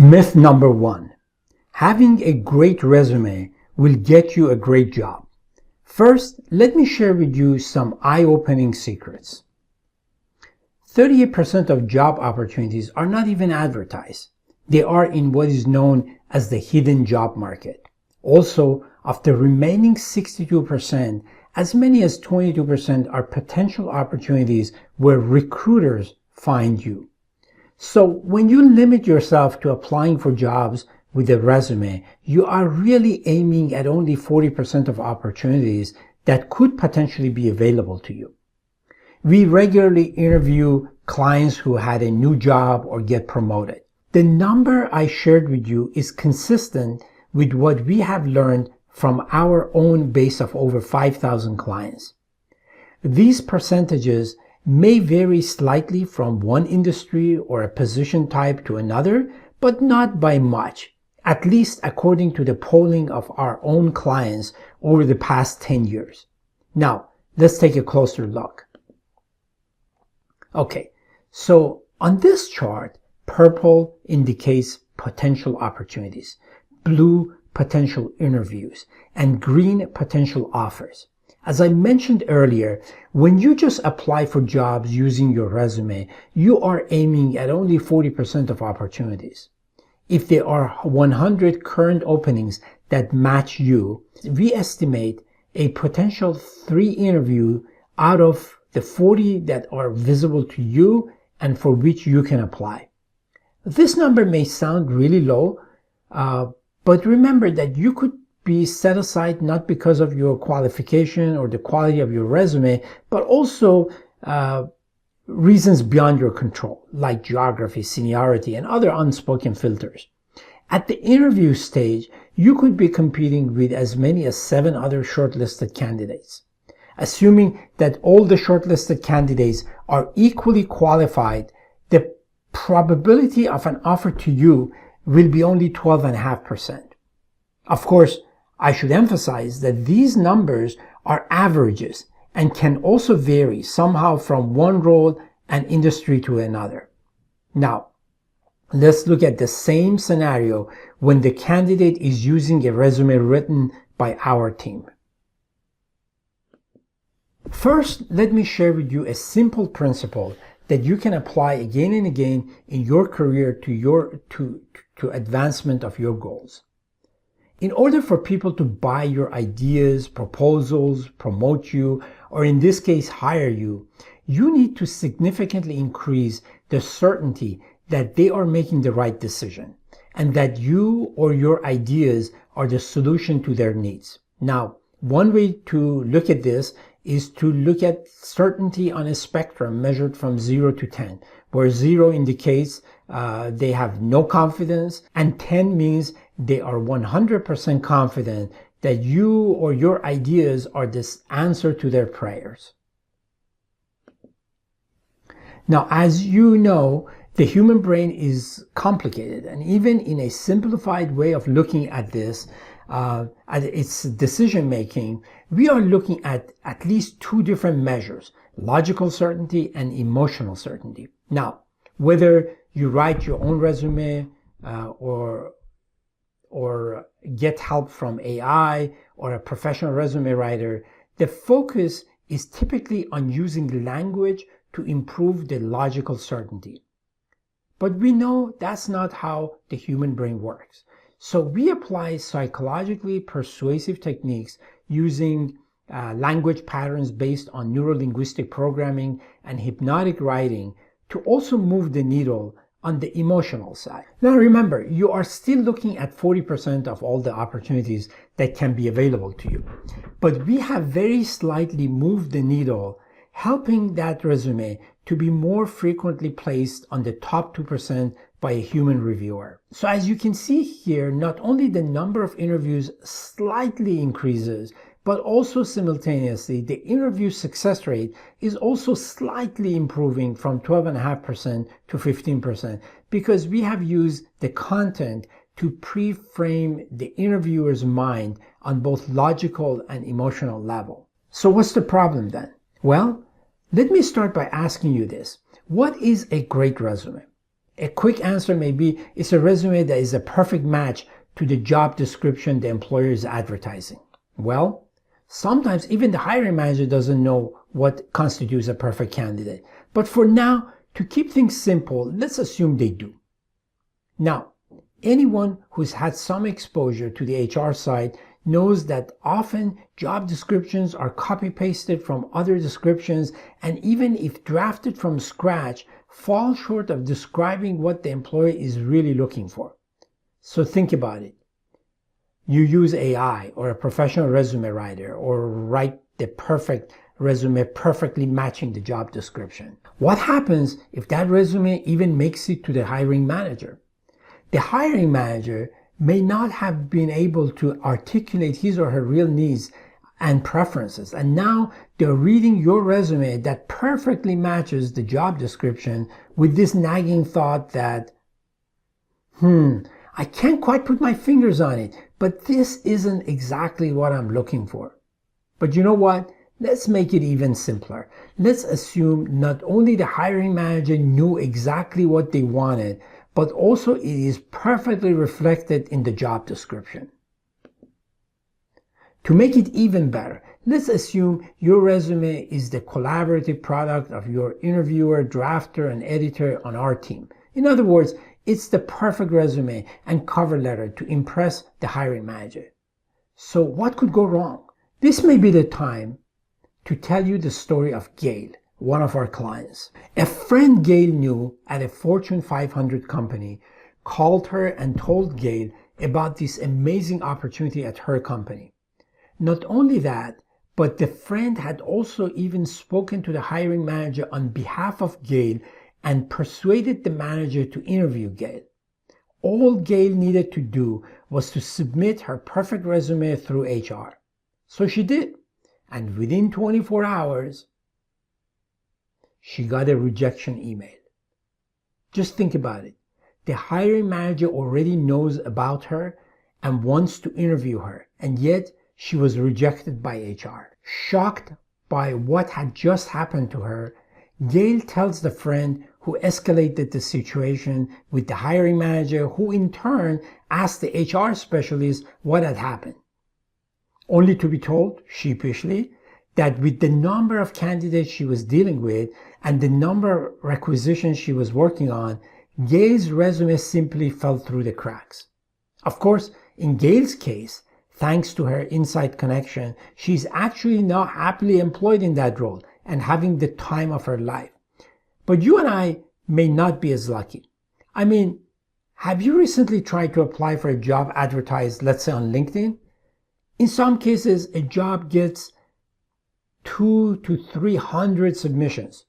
Myth number one, having a great resume will get you a great job. First, let me share with you some eye-opening secrets. 38% of job opportunities are not even advertised. They are in what is known as the hidden job market. Also, of the remaining 62%, as many as 22% are potential opportunities where recruiters find you. So when you limit yourself to applying for jobs with a resume, you are really aiming at only 40% of opportunities that could potentially be available to you. We regularly interview clients who had a new job or get promoted. The number I shared with you is consistent with what we have learned from our own base of over 5,000 clients. These percentages may vary slightly from one industry or a position type to another, but not by much, at least according to the polling of our own clients over the past 10 years. Now, let's take a closer look. Okay, so on this chart, purple indicates potential opportunities, blue potential interviews, and green potential offers. As I mentioned earlier, when you just apply for jobs using your resume, you are aiming at only 40% of opportunities. If there are 100 current openings that match you, we estimate a potential 3 interview out of the 40 that are visible to you and for which you can apply. This number may sound really low, but remember that you could be set aside not because of your qualification or the quality of your resume, but also reasons beyond your control, like geography, seniority, and other unspoken filters. At the interview stage, you could be competing with as many as 7 other shortlisted candidates. Assuming that all the shortlisted candidates are equally qualified, the probability of an offer to you will be only 12.5%. Of course, I should emphasize that these numbers are averages and can also vary somehow from one role and industry to another. Now, let's look at the same scenario when the candidate is using a resume written by our team. First, let me share with you a simple principle that you can apply again and again in your career to advancement of your goals. In order for people to buy your ideas, proposals, promote you, or in this case, hire you, you need to significantly increase the certainty that they are making the right decision and that you or your ideas are the solution to their needs. Now, one way to look at this is to look at certainty on a spectrum measured from 0 to 10, where 0 indicates they have no confidence and 10 means they are 100% confident that you or your ideas are this answer to their prayers. Now, as you know, the human brain is complicated, and even in a simplified way of looking at this, at its decision making, we are looking at least 2 different measures: logical certainty and emotional certainty. Now, whether you write your own resume or get help from AI or a professional resume writer, the focus is typically on using language to improve the logical certainty. But we know that's not how the human brain works. So we apply psychologically persuasive techniques using language patterns based on neuro-linguistic programming and hypnotic writing to also move the needle on the emotional side. Now remember, you are still looking at 40% of all the opportunities that can be available to you. But we have very slightly moved the needle, helping that resume to be more frequently placed on the top 2% by a human reviewer. So as you can see here, not only the number of interviews slightly increases, but also simultaneously the interview success rate is also slightly improving from 12.5% to 15% because we have used the content to pre-frame the interviewer's mind on both logical and emotional level. So what's the problem then? Well, let me start by asking you this. What is a great resume? A quick answer may be, it's a resume that is a perfect match to the job description the employer is advertising. Well, sometimes even the hiring manager doesn't know what constitutes a perfect candidate. But for now, to keep things simple, let's assume they do. Now, anyone who's had some exposure to the HR side knows that often job descriptions are copy-pasted from other descriptions, and even if drafted from scratch, fall short of describing what the employer is really looking for. So think about it. You use AI or a professional resume writer or write the perfect resume perfectly matching the job description. What happens if that resume even makes it to the hiring manager? The hiring manager may not have been able to articulate his or her real needs and preferences, and now they're reading your resume that perfectly matches the job description with this nagging thought that, I can't quite put my fingers on it, but this isn't exactly what I'm looking for. But you know what? Let's make it even simpler. Let's assume not only the hiring manager knew exactly what they wanted, but also it is perfectly reflected in the job description. To make it even better, let's assume your resume is the collaborative product of your interviewer, drafter, and editor on our team. In other words, it's the perfect resume and cover letter to impress the hiring manager. So what could go wrong? This may be the time to tell you the story of Gail, one of our clients. A friend Gail knew at a Fortune 500 company called her and told Gail about this amazing opportunity at her company. Not only that, but the friend had also even spoken to the hiring manager on behalf of Gail and persuaded the manager to interview Gail. All Gail needed to do was to submit her perfect resume through HR. So she did. And within 24 hours, she got a rejection email. Just think about it. The hiring manager already knows about her and wants to interview her, and yet she was rejected by HR. Shocked by what had just happened to her, Gail tells the friend, who escalated the situation with the hiring manager, who in turn asked the HR specialist what had happened. Only to be told, sheepishly, that with the number of candidates she was dealing with and the number of requisitions she was working on, Gail's resume simply fell through the cracks. Of course, in Gail's case, thanks to her inside connection, she's actually now happily employed in that role and having the time of her life. But you and I may not be as lucky. I mean, have you recently tried to apply for a job advertised, let's say on LinkedIn? In some cases, a job gets 200 to 300 submissions.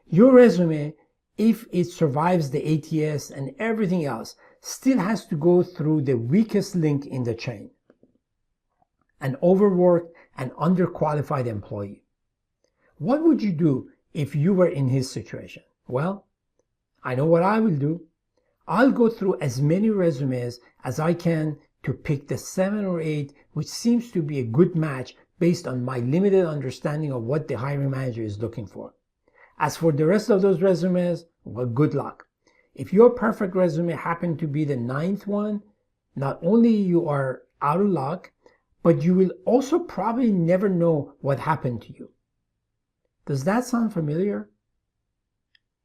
Your resume, if it survives the ATS and everything else, still has to go through the weakest link in the chain, an overworked and underqualified employee. What would you do if you were in his situation? Well, I know what I will do. I'll go through as many resumes as I can to pick the 7 or 8 which seems to be a good match based on my limited understanding of what the hiring manager is looking for. As for the rest of those resumes, well, good luck. If your perfect resume happened to be the 9th one, not only you are out of luck, but you will also probably never know what happened to you. Does that sound familiar?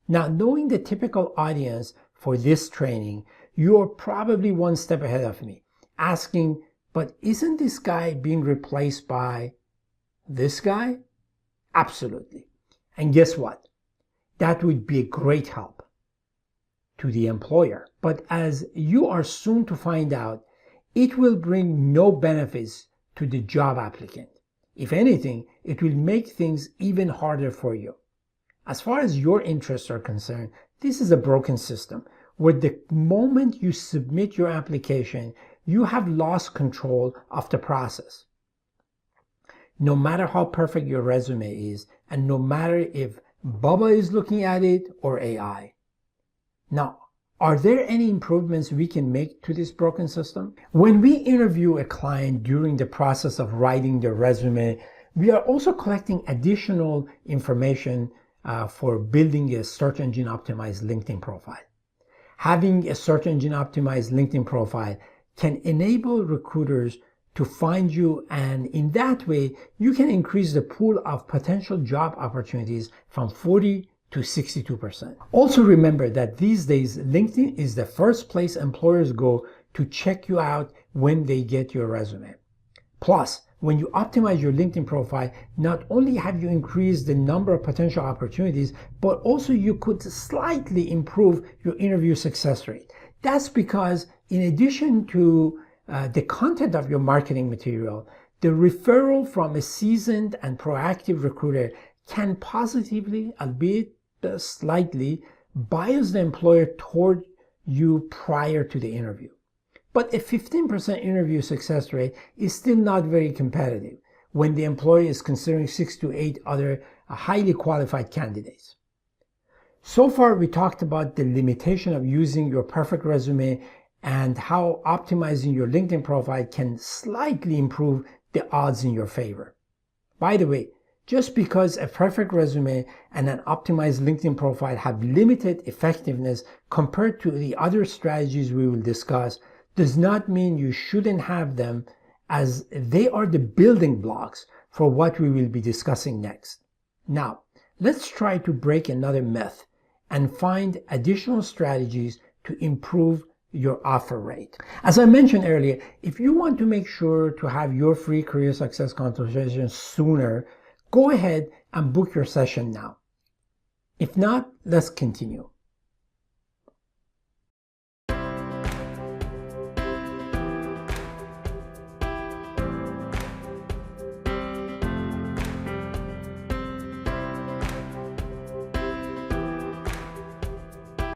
Now, knowing the typical audience for this training, you are probably one step ahead of me, asking, but isn't this guy being replaced by this guy? Absolutely. And guess what? That would be a great help to the employer. But as you are soon to find out, it will bring no benefits to the job applicant. If anything, it will make things even harder for you. As far as your interests are concerned, this is a broken system where the moment you submit your application, you have lost control of the process. No matter how perfect your resume is, and no matter if Bubba is looking at it or AI. Now, are there any improvements we can make to this broken system? When we interview a client during the process of writing their resume, we are also collecting additional information for building a search engine optimized LinkedIn profile. Having a search engine optimized LinkedIn profile can enable recruiters to find you, and in that way, you can increase the pool of potential job opportunities from 40 to 62%. Also remember that these days, LinkedIn is the first place employers go to check you out when they get your resume. Plus, when you optimize your LinkedIn profile, not only have you increased the number of potential opportunities, but also you could slightly improve your interview success rate. That's because in addition to the content of your marketing material, the referral from a seasoned and proactive recruiter can positively, albeit slightly, bias the employer toward you prior to the interview. But a 15% interview success rate is still not very competitive when the employer is considering 6 to 8 other highly qualified candidates. So far, we talked about the limitation of using your perfect resume and how optimizing your LinkedIn profile can slightly improve the odds in your favor. By the way, just because a perfect resume and an optimized LinkedIn profile have limited effectiveness compared to the other strategies we will discuss, does not mean you shouldn't have them, as they are the building blocks for what we will be discussing next. Now, let's try to break another myth and find additional strategies to improve your offer rate. As I mentioned earlier, if you want to make sure to have your free career success consultation sooner, go ahead and book your session now. If not, let's continue.